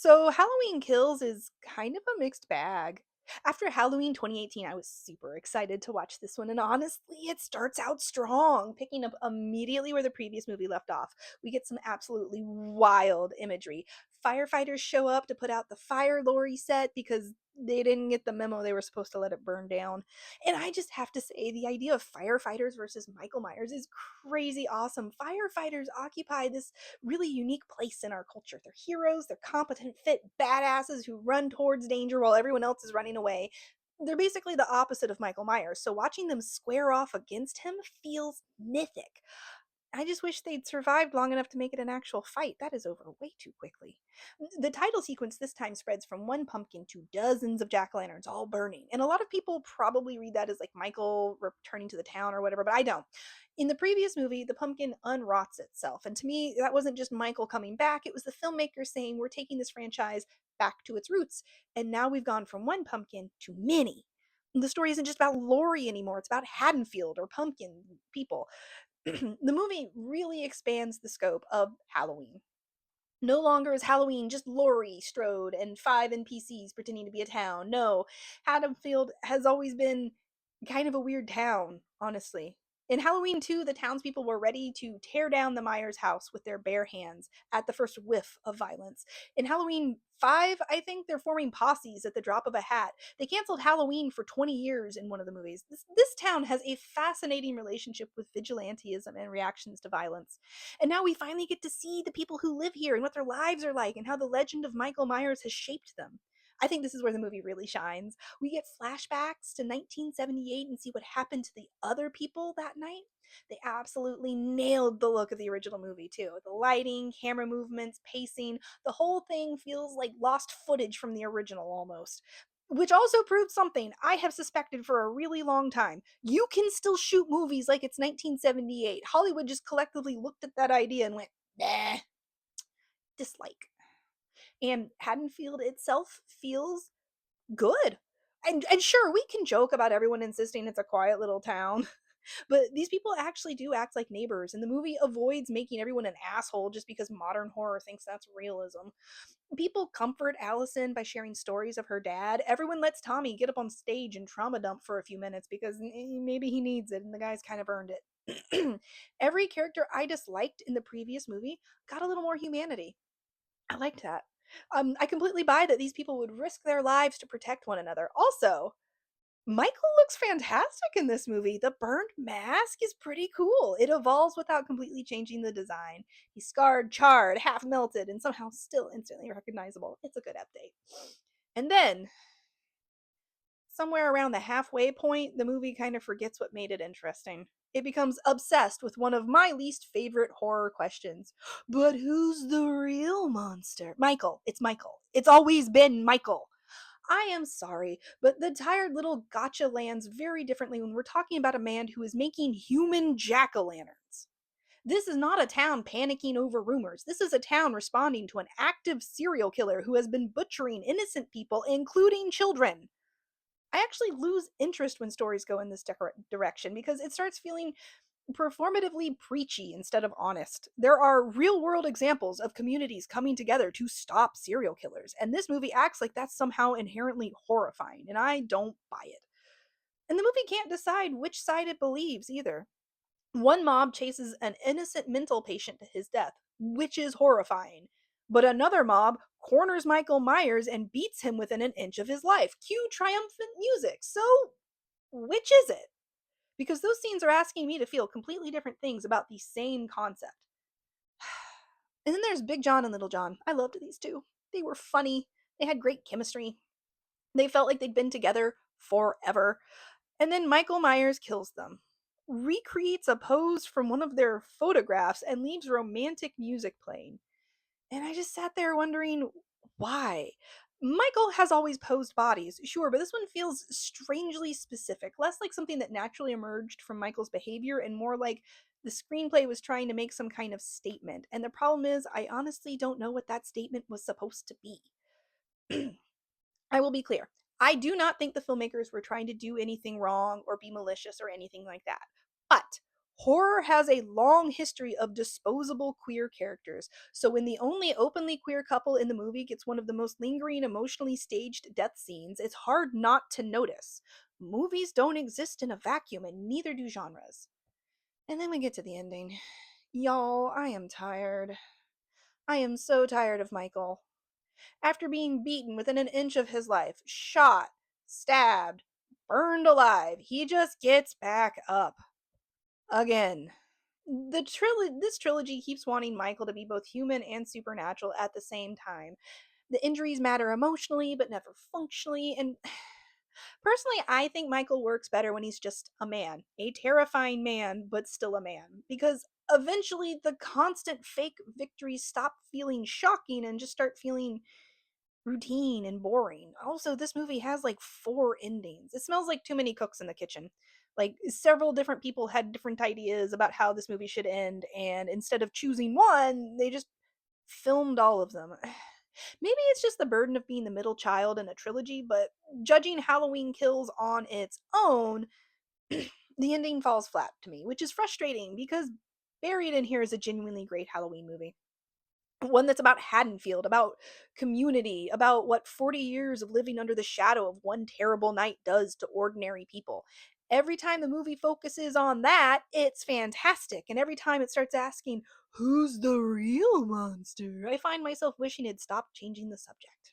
So Halloween Kills is kind of a mixed bag. After Halloween 2018, I was super excited to watch this one, and honestly, it starts out strong, picking up immediately where the previous movie left off. We get some absolutely wild imagery. Firefighters show up to put out the fire lorry set because they didn't get the memo they were supposed to let it burn down. And I just have to say, the idea of firefighters versus Michael Myers is crazy awesome. Firefighters occupy this really unique place in our culture. They're heroes, they're competent, fit badasses who run towards danger while everyone else is running away. They're basically the opposite of Michael Myers, so watching them square off against him feels mythic. I just wish they'd survived long enough to make it an actual fight. That is over way too quickly. The title sequence this time spreads from one pumpkin to dozens of jack o' lanterns all burning. And a lot of people probably read that as like Michael returning to the town or whatever, but I don't. In the previous movie, the pumpkin unrots itself. And to me, that wasn't just Michael coming back, it was the filmmaker saying, we're taking this franchise back to its roots. And now we've gone from one pumpkin to many. The story isn't just about Laurie anymore, it's about Haddonfield or pumpkin people. The movie really expands the scope of Halloween. No longer is Halloween just Laurie Strode and five NPCs pretending to be a town. No, Haddonfield has always been kind of a weird town, honestly. In Halloween 2, the townspeople were ready to tear down the Myers house with their bare hands at the first whiff of violence. In Halloween 5, I think they're forming posses at the drop of a hat. They canceled Halloween for 20 years in one of the movies. This town has a fascinating relationship with vigilantism and reactions to violence. And now we finally get to see the people who live here and what their lives are like and how the legend of Michael Myers has shaped them. I think this is where the movie really shines. We get flashbacks to 1978 and see what happened to the other people that night. They absolutely nailed the look of the original movie, too. The lighting, camera movements, pacing, the whole thing feels like lost footage from the original almost. Which also proved something I have suspected for a really long time. You can still shoot movies like it's 1978. Hollywood just collectively looked at that idea and went, nah, dislike. And Haddonfield itself feels good. And sure, we can joke about everyone insisting it's a quiet little town, but these people actually do act like neighbors, and the movie avoids making everyone an asshole just because modern horror thinks that's realism. People comfort Allison by sharing stories of her dad. Everyone lets Tommy get up on stage and trauma dump for a few minutes because maybe he needs it, and the guy's kind of earned it. Every character I disliked in the previous movie got a little more humanity. I liked that. I completely buy that these people would risk their lives to protect one another. Also, Michael looks fantastic in this movie. The burned mask is pretty cool. It evolves without completely changing the design. He's scarred, charred, half melted, and somehow still instantly recognizable. It's a good update. And then, somewhere around the halfway point, the movie kind of forgets what made it interesting. It becomes obsessed with one of my least favorite horror questions. But who's the real monster? Michael. It's Michael. It's always been Michael. I am sorry, but the tired little gotcha lands very differently when we're talking about a man who is making human jack o' lanterns. This is not a town panicking over rumors. This is a town responding to an active serial killer who has been butchering innocent people, including children. I actually lose interest when stories go in this direction because it starts feeling performatively preachy instead of honest. There are real world examples of communities coming together to stop serial killers, and this movie acts like that's somehow inherently horrifying, and I don't buy it. And the movie can't decide which side it believes either. One mob chases an innocent mental patient to his death, which is horrifying. But another mob corners Michael Myers and beats him within an inch of his life. Cue triumphant music. So, which is it? Because those scenes are asking me to feel completely different things about the same concept. And then there's Big John and Little John. I loved these two. They were funny. They had great chemistry. They felt like they'd been together forever. And then Michael Myers kills them, recreates a pose from one of their photographs, and leaves romantic music playing. And I just sat there wondering why. Michael has always posed bodies, sure, but this one feels strangely specific, less like something that naturally emerged from Michael's behavior and more like the screenplay was trying to make some kind of statement. And the problem is, I honestly don't know what that statement was supposed to be. I will be clear. I do not think the filmmakers were trying to do anything wrong or be malicious or anything like that. But Horror has a long history of disposable queer characters, so when the only openly queer couple in the movie gets one of the most lingering, emotionally staged death scenes, it's hard not to notice. Movies don't exist in a vacuum, and neither do genres. And then we get to the ending. Y'all, I am tired. I am so tired of Michael. After being beaten within an inch of his life, shot, stabbed, burned alive, he just gets back up. Again. This trilogy keeps wanting Michael to be both human and supernatural at the same time. The injuries matter emotionally, but never functionally, and personally, I think Michael works better when he's just a man. A terrifying man, but still a man. Because eventually the constant fake victories stop feeling shocking and just start feeling routine and boring. Also, this movie has like 4 endings. It smells like too many cooks in the kitchen. Like several different people had different ideas about how this movie should end, and instead of choosing one, they just filmed all of them. Maybe it's just the burden of being the middle child in a trilogy, but judging Halloween Kills on its own, the ending falls flat to me, which is frustrating because buried in here is a genuinely great Halloween movie. One that's about Haddonfield, about community, about what 40 years of living under the shadow of one terrible night does to ordinary people. Every time the movie focuses on that, it's fantastic. And every time it starts asking, who's the real monster? I find myself wishing it'd stop changing the subject.